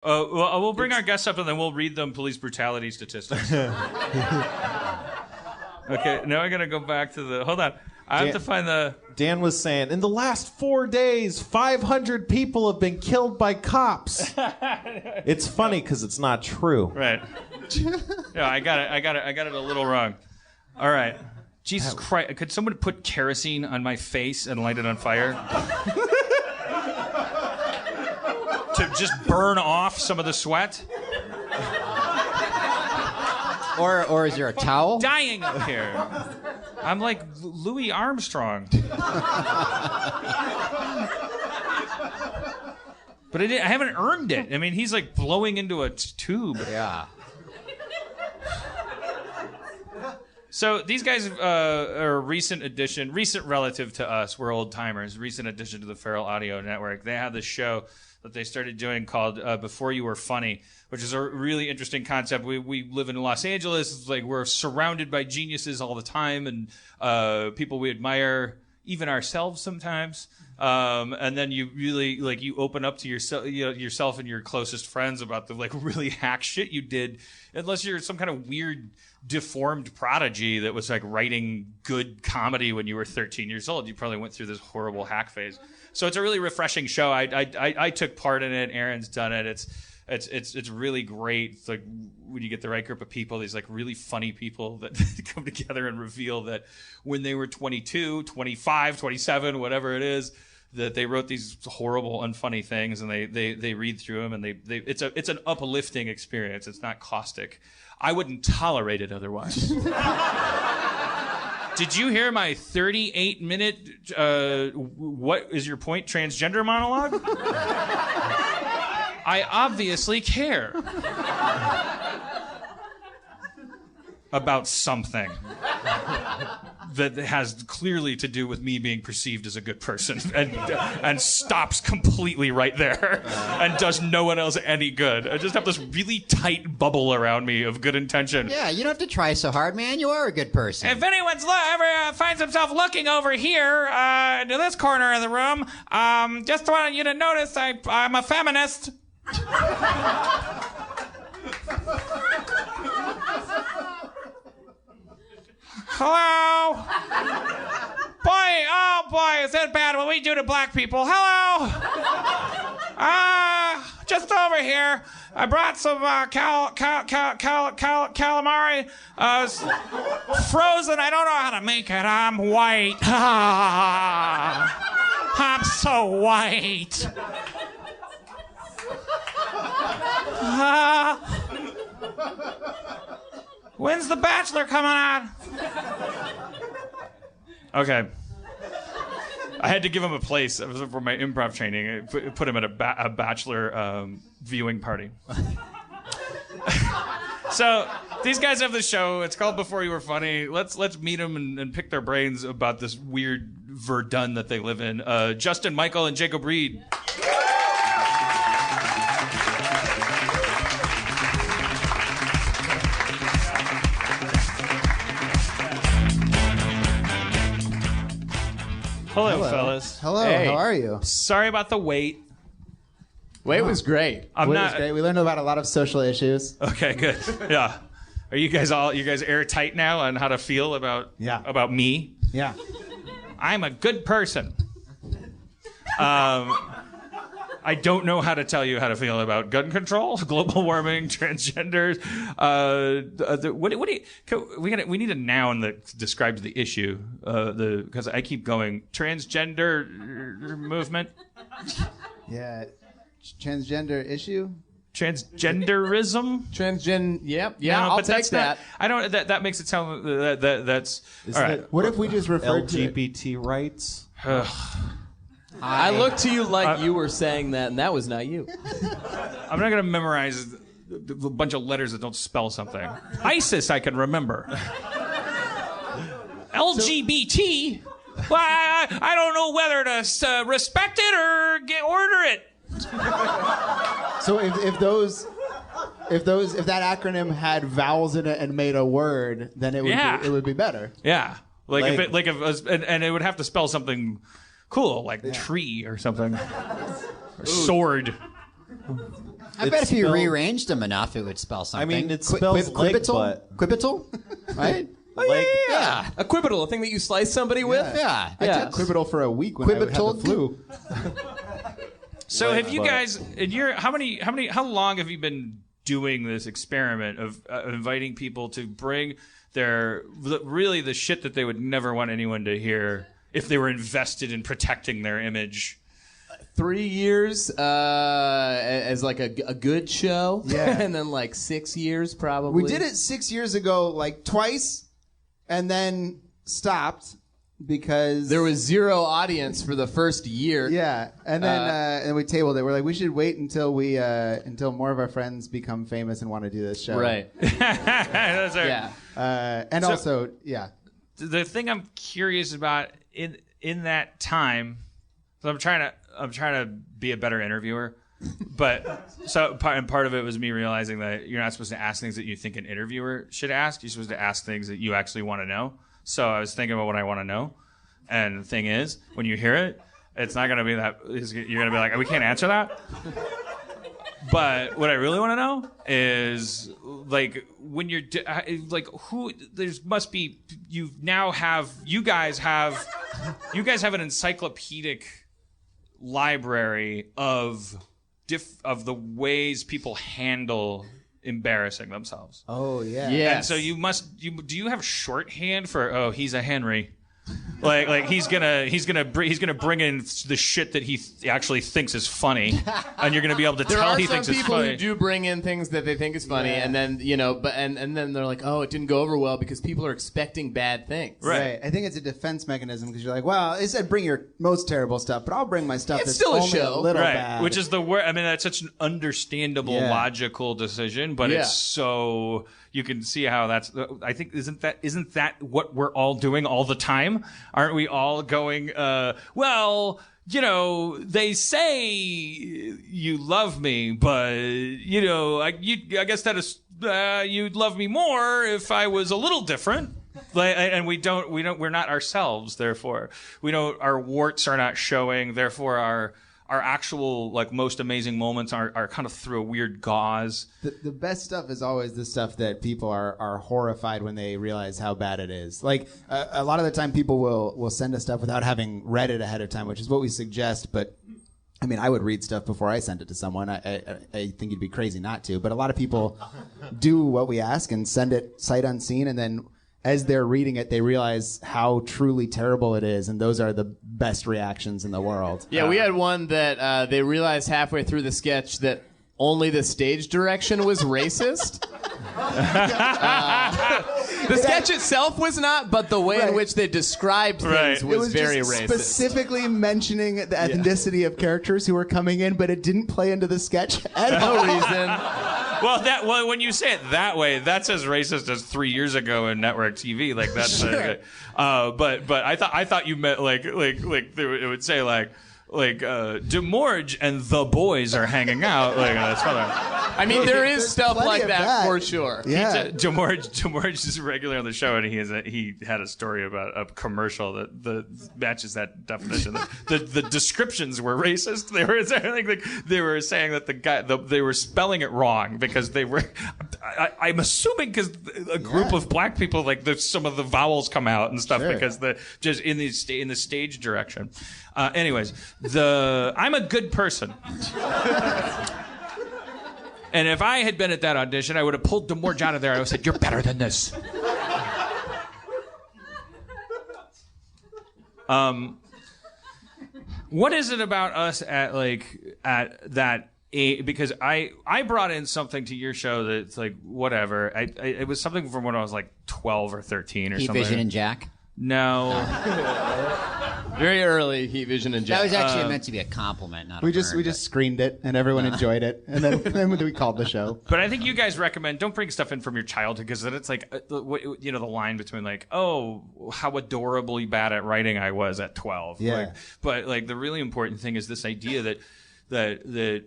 Well, we'll bring our guests up and then we'll read them police brutality statistics. Okay, now I gotta go back to the. Hold on, I have to find the. Dan was saying, in the last 4 days, 500 people have been killed by cops. It's funny because it's not true. Right. Yeah, I got it a little wrong. All right. Jesus Christ! Could someone put kerosene on my face and light it on fire? To just burn off some of the sweat? Or is there a towel? Dying up here. I'm like Louis Armstrong. But I haven't earned it. I mean, he's like blowing into a tube. Yeah. So these guys are a recent relative to us. We're old timers. Recent addition to the Feral Audio Network. They have this show that they started doing called Before You Were Funny, which is a really interesting concept. We live in Los Angeles. It's like we're surrounded by geniuses all the time and people we admire, even ourselves sometimes. And then you really you open up to yourself and your closest friends about the really hack shit you did, unless you're some kind of weird deformed prodigy that was writing good comedy when you were 13 years old. You probably went through this horrible hack phase. So it's a really refreshing show. I took part in it. Aaron's done it. It's really great. It's like when you get the right group of people, these really funny people that come together and reveal that when they were 22, 25, 27, whatever it is, that they wrote these horrible, unfunny things, and they read through them, and it's an uplifting experience. It's not caustic. I wouldn't tolerate it otherwise. Did you hear my 38-minute, what is your point, transgender monologue? I obviously care about something that has clearly to do with me being perceived as a good person and stops completely right there and does no one else any good. I just have this really tight bubble around me of good intention. Yeah, you don't have to try so hard, man. You are a good person. If anyone's ever finds himself looking over here to this corner of the room, just wanted you to notice I'm a feminist. Hello? Boy, is that bad what we do to black people. Hello? Just over here. I brought some calamari frozen. I don't know how to make it. I'm white. I'm so white. When's The Bachelor coming on? Okay. I had to give him a place for my improv training. I put him at a Bachelor viewing party. So these guys have this show. It's called Before You Were Funny. Let's meet them and pick their brains about this weird Verdun that they live in. Justin, Michael, and Jacob Reed. Hello, fellas. Hello, Hey. how are you? Sorry about the wait. Wait was great. It was great. We learned about a lot of social issues. Okay, good. Yeah. Are you guys airtight now on how to feel about me? Yeah. I'm a good person. I don't know how to tell you how to feel about gun control, global warming, transgenders. We need a noun that describes the issue. Because I keep going transgender movement. Yeah. Transgender issue? Transgenderism. Yeah, No, I'll but take that's that. I don't. That makes it sound that's all right. What if we just referred to LGBT rights? I looked to you like you were saying that, and that was not you. I'm not going to memorize a bunch of letters that don't spell something. ISIS, I can remember. LGBT? Well, I don't know whether to respect it or order it. So if that acronym had vowels in it and made a word, then it would be better. Yeah, if it would have to spell something cool, like tree or something, or sword. I bet if you rearranged them enough, it would spell something. I mean, it spells leg butt. Quibital, right? Yeah. A quibital, a thing that you slice somebody with. Yeah. I took Quibital for a week when I had the flu. So have you guys, how long have you been doing this experiment of inviting people to bring really the shit that they would never want anyone to hear if they were invested in protecting their image? 3 years as like a good show. Yeah. And then like 6 years probably. We did it 6 years ago, like twice, and then stopped because there was zero audience for the first year. Yeah, and then and we tabled it. We're like, we should wait until until more of our friends become famous and want to do this show. Right. Yeah. And So- also, yeah. The thing I'm curious about in that time, so I'm trying to be a better interviewer, but part of it was me realizing that you're not supposed to ask things that you think an interviewer should ask. You're supposed to ask things that you actually want to know. So I was thinking about what I want to know, and the thing is, when you hear it, it's not going to be that. You're going to be like, we can't answer that. But what I really want to know is, like, when you're like, who there must be. You guys have an encyclopedic library of the ways people handle embarrassing themselves. Oh yeah. Yeah. And so do you have shorthand for he's a Henry? Like he's gonna bring in the shit that he actually thinks is funny, and you're gonna be able to tell he thinks it's funny. There are some people who do bring in things that they think is funny, and then and then they're like, oh, it didn't go over well because people are expecting bad things. Right. I think it's a defense mechanism because you're like, well, it said bring your most terrible stuff, but I'll bring my stuff It's that's still a only show. little Right, bad. which is the word. I mean, that's such an understandable, logical decision, but it's so you can see how that's. I think isn't that what we're all doing all the time? Aren't we all going? Well, they say you love me, but I guess that is you'd love me more if I was a little different. And we're not ourselves. Therefore, our warts are not showing. Therefore, our actual most amazing moments are kind of through a weird gauze. The best stuff is always the stuff that people are horrified when they realize how bad it is. Like a lot of the time, people will send us stuff without having read it ahead of time, which is what we suggest. But I mean, I would read stuff before I sent it to someone. I think you'd be crazy not to. But a lot of people do what we ask and send it sight unseen, and then as they're reading it, they realize how truly terrible it is, and those are the best reactions in the world. Yeah, we had one that they realized halfway through the sketch that only the stage direction was racist. The sketch itself was not, but the way in which they described things was very racist. Specifically mentioning the ethnicity of characters who were coming in, but it didn't play into the sketch at all. No reason. Well, when you say it that way, that's as racist as 3 years ago in network TV. Like that's, but I thought you meant like it would say like Demorge and the boys are hanging out. That's I mean, there is stuff like that for sure. Yeah, Demorge is regular on the show, and he had a story about a commercial that matches that definition. The descriptions were racist. They were saying that they were spelling it wrong because they were. I'm assuming because a group of black people some of the vowels come out and stuff because just in the stage direction. Anyways, I'm a good person. And if I had been at that audition, I would have pulled Demorge out of there. I would have said, "You're better than this." What is it about us at that age? Because I brought in something to your show that's whatever. It was something from when I was 12 or 13 or Heat something. Vision and Jack. No. Very early Heat Vision and Jack. That was actually meant to be a compliment, not a we burn, just screened it and everyone enjoyed it, and then we called the show. But I think you guys recommend don't bring stuff in from your childhood because then it's the line between oh, how adorably bad at writing I was at 12. Yeah. But the really important thing is this idea that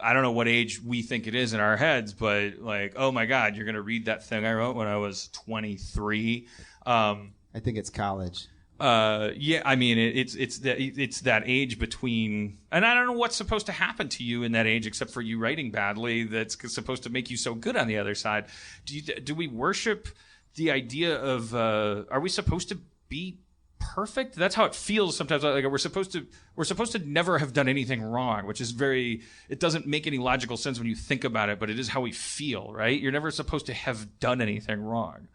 I don't know what age we think it is in our heads, but oh my God, you're gonna read that thing I wrote when I was 23. I think it's college. Yeah, I mean, it's that age between, and I don't know what's supposed to happen to you in that age except for you writing badly. That's supposed to make you so good on the other side. Do we worship the idea of? Are we supposed to be perfect? That's how it feels sometimes. Like we're supposed to never have done anything wrong, which is it doesn't make any logical sense when you think about it, but it is how we feel, right? You're never supposed to have done anything wrong.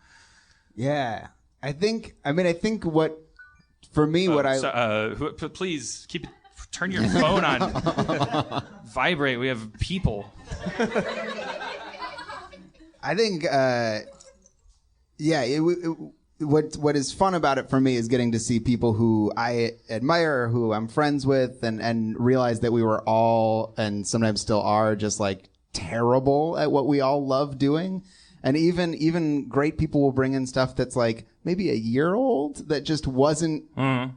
Yeah, I think what. For me, please turn your phone on vibrate. We have people. I think, what is fun about it for me is getting to see people who I admire, who I'm friends with, and realize that we were all, and sometimes still are, just like terrible at what we all love doing. And even great people will bring in stuff that's like maybe a year old that just wasn't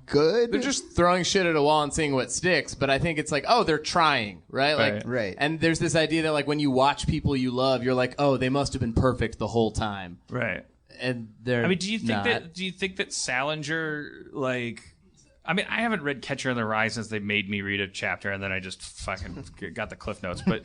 good. They're just throwing shit at a wall and seeing what sticks. But I think it's like, oh, they're trying, right? Like, right. And there's this idea that like when you watch people you love, you're like, oh, they must have been perfect the whole time, right? And they're. I mean, do you think that Salinger like? I mean, I haven't read Catcher in the Rye since they made me read a chapter, and then I just fucking got the Cliff Notes. But,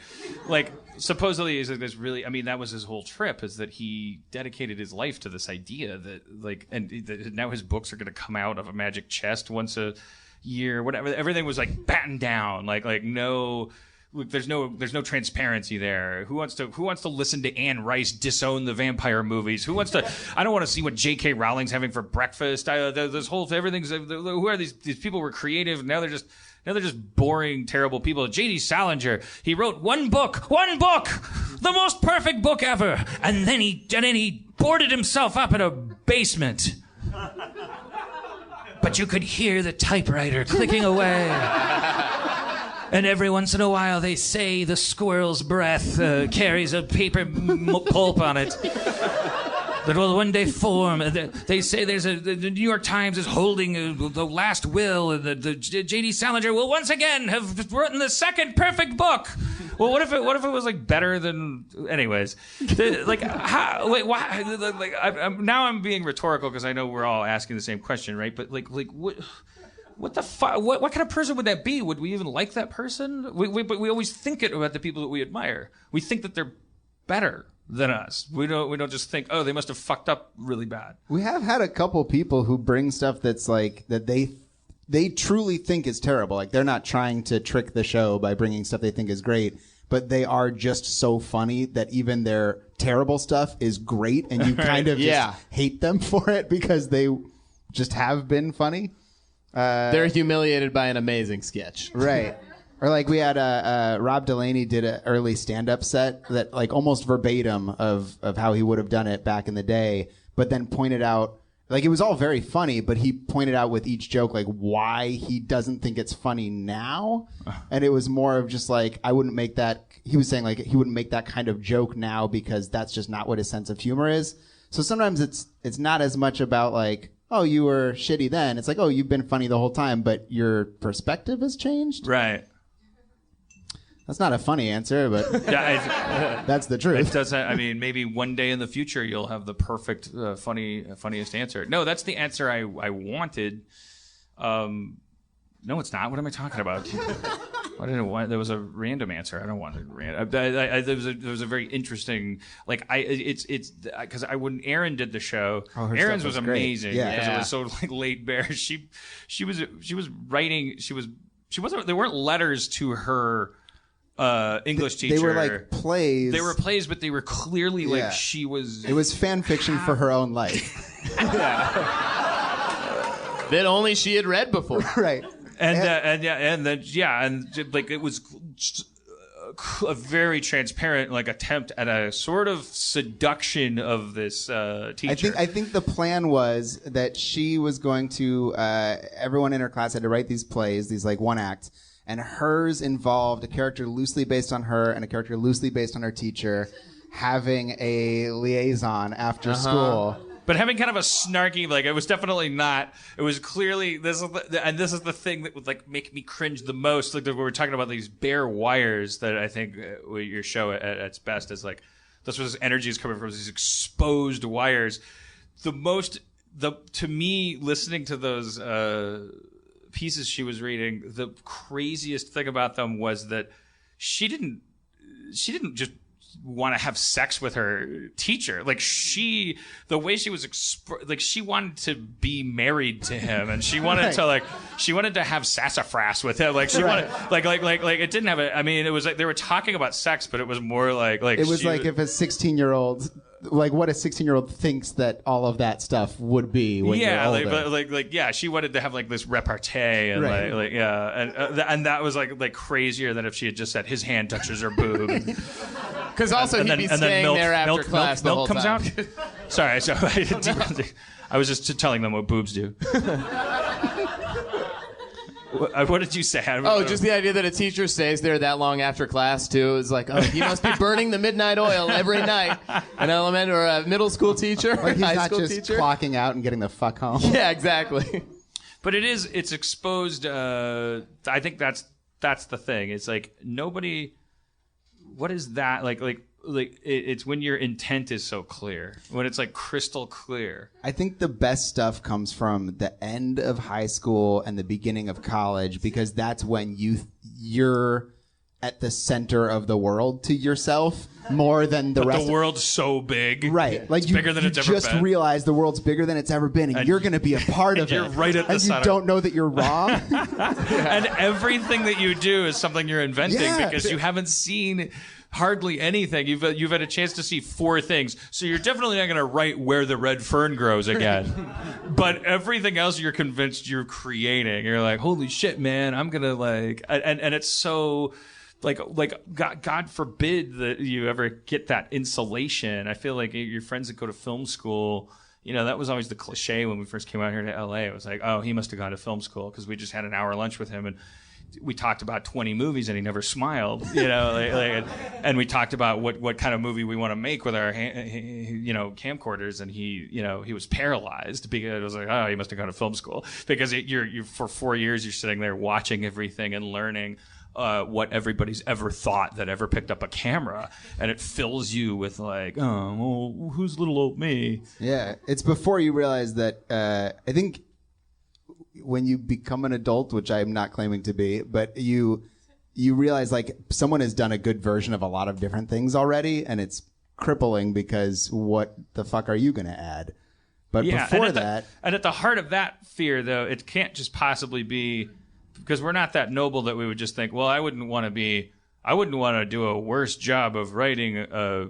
like, supposedly, is this really? I mean, that was his whole trip, is that he dedicated his life to this idea that, like, and now his books are going to come out of a magic chest once a year, whatever. Everything was like battened down, like no. Look, there's no transparency there. Who wants to listen to Anne Rice disown the vampire movies? Who wants to? I don't want to see what J.K. Rowling's having for breakfast. This whole everything's. Who are these people? Were creative. Now they're just boring, terrible people. J.D. Salinger. He wrote one book, the most perfect book ever, and then he boarded himself up in a basement. But you could hear the typewriter clicking away. And every once in a while, they say the squirrel's breath carries a paper pulp on it that will one day form. They say the New York Times is holding the last will, and the J.D. Salinger will once again have written the second perfect book. Well, what if it was like better than? Anyways, now I'm being rhetorical because I know we're all asking the same question, right? But like what? What the fuck? What kind of person would that be? Would we even like that person? But we always think it about the people that we admire. We think that they're better than us. We don't just think, oh, they must have fucked up really bad. We have had a couple people who bring stuff that's like that they truly think is terrible. Like they're not trying to trick the show by bringing stuff they think is great, but they are just so funny that even their terrible stuff is great, and you kind of just hate them for it because they just have been funny. They're humiliated by an amazing sketch. Right. Or like we had Rob Delaney did an early stand-up set that like almost verbatim of how he would have done it back in the day, but then pointed out, like it was all very funny, but he pointed out with each joke like why he doesn't think it's funny now. And it was more of just like, I wouldn't make that, he was saying like he wouldn't make that kind of joke now because that's just not what his sense of humor is. So sometimes it's not as much about like, oh, you were shitty then. It's like, oh, you've been funny the whole time, but your perspective has changed. Right. That's not a funny answer, but that's the truth. It doesn't. I mean, maybe one day in the future you'll have the perfect, funniest answer. No, that's the answer I wanted. No, it's not. What am I talking about? I didn't want. There was a random answer. I don't want a random. There was a very interesting. Like it's because when Erin did the show, Erin's was amazing because it was so like laid bare. She was writing. She wasn't. There weren't letters to her English teacher. They were like plays. They were plays, but they were clearly like she was. It was fan fiction for her own life. That only she had read before. Right. And like it was a very transparent like attempt at a sort of seduction of this teacher. I think the plan was that she was going to everyone in her class had to write these plays, these like one acts, and hers involved a character loosely based on her and a character loosely based on her teacher having a liaison after school. But having kind of a snarky, like it was definitely not. It was clearly this is the thing that would like make me cringe the most. Like we were talking about these bare wires that I think your show at its best is like. That's where this energy is coming from. These exposed wires. The most to me, listening to those pieces she was reading, the craziest thing about them was that she didn't just want to have sex with her teacher. Like the way she was she wanted to be married to him, and she wanted she wanted to have sassafras with him. Like she wanted like it didn't have I mean, it was like they were talking about sex, but it was more like it was like if a 16-year-old, like what a 16-year-old thinks that all of that stuff would be when you're older. She wanted to have like this repartee and and that was like crazier than if she had just said his hand touches her boob. Because also he'd be staying there after class the whole comes time. out. Sorry, I was just telling them what boobs do. What did you say? Just the idea that a teacher stays there that long after class too is like, he must be burning the midnight oil every night. An elementary or a middle school teacher, like he's high not school just teacher, clocking out and getting the fuck home. Yeah, exactly. But it's exposed. I think that's the thing. It's like nobody. What is that like? It's when your intent is so clear, when it's like crystal clear. I think the best stuff comes from the end of high school and the beginning of college, because that's when you're at the center of the world to yourself more than the rest. The world's so big, right? Like it's bigger than it's ever been. You just realize the world's bigger than it's ever been, and you're going to be a part of it. You're right at the center. And you don't know that you're wrong. And everything that you do is something you're inventing because you haven't seen hardly anything. You've had a chance to see 4 things, so you're definitely not going to write where the red fern grows again. But everything else you're convinced you're creating. You're like, holy shit, man! I'm gonna and it's so. Like God forbid that you ever get that insulation. I feel like your friends that go to film school, that was always the cliche when we first came out here to LA. It was like, oh, he must have gone to film school, because we just had an hour lunch with him and we talked about 20 movies and he never smiled, and we talked about what kind of movie we want to make with our camcorders, and he was paralyzed because it was like, oh, he must have gone to film school, because you're for 4 years you're sitting there watching everything and learning what everybody's ever thought that ever picked up a camera, and it fills you with like, oh, well, who's little old me? Yeah, it's before you realize that. I think when you become an adult, which I'm not claiming to be, but you realize like someone has done a good version of a lot of different things already, and it's crippling because what the fuck are you going to add? But before that, and at the heart of that fear, though, it can't just possibly be. Because we're not that noble that we would just think, well, I wouldn't want to do a worse job of writing a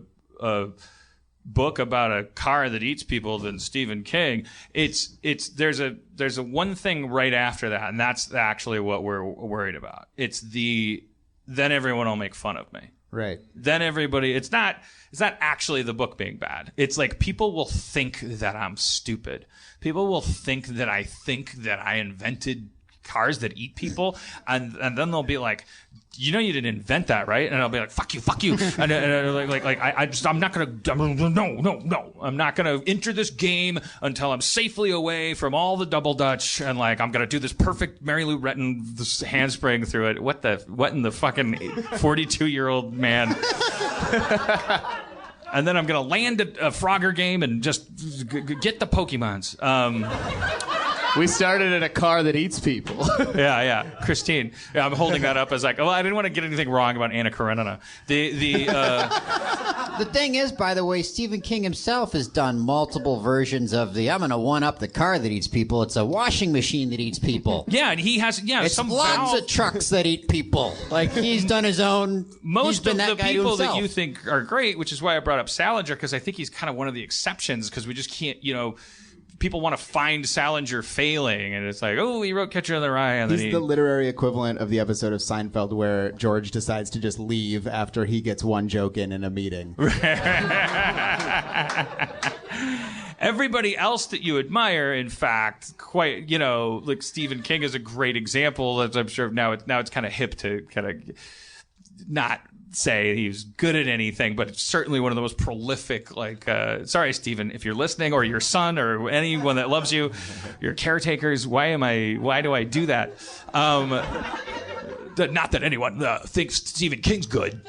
book about a car that eats people than Stephen King. There's a one thing right after that, and that's actually what we're worried about. It's then everyone will make fun of me. Right. Then everybody, it's not actually the book being bad. It's like people will think that I'm stupid. People will think that I invented cars that eat people, and then they'll be like, you didn't invent that, right? And I'll be like, fuck you, and I'm not gonna enter this game until I'm safely away from all the double dutch, and like I'm gonna do this perfect Mary Lou Retton handspring through it. What in the fucking 42-year-old man? And then I'm gonna land at a Frogger game and just get the Pokemons. We started in a car that eats people. Yeah. Christine. Yeah, I'm holding that up as like, I didn't want to get anything wrong about Anna Karenina. The thing is, by the way, Stephen King himself has done multiple versions of I'm going to one-up the car that eats people. It's a washing machine that eats people. Yeah, and he has, it's lots of trucks that eat people. Like, he's done his own. Most of the people that you think are great, which is why I brought up Salinger, because I think he's kind of one of the exceptions, because we just can't, people want to find Salinger failing, and it's like, oh, he wrote Catcher in the Rye. And he's the literary equivalent of the episode of Seinfeld where George decides to just leave after he gets one joke in a meeting. Everybody else that you admire, in fact, quite, like Stephen King is a great example. As I'm sure now it's kind of hip to kind of not say he's good at anything, but it's certainly one of the most prolific, sorry, Stephen, if you're listening, or your son, or anyone that loves you, your caretakers, why do I do that? Not that anyone thinks Stephen King's good.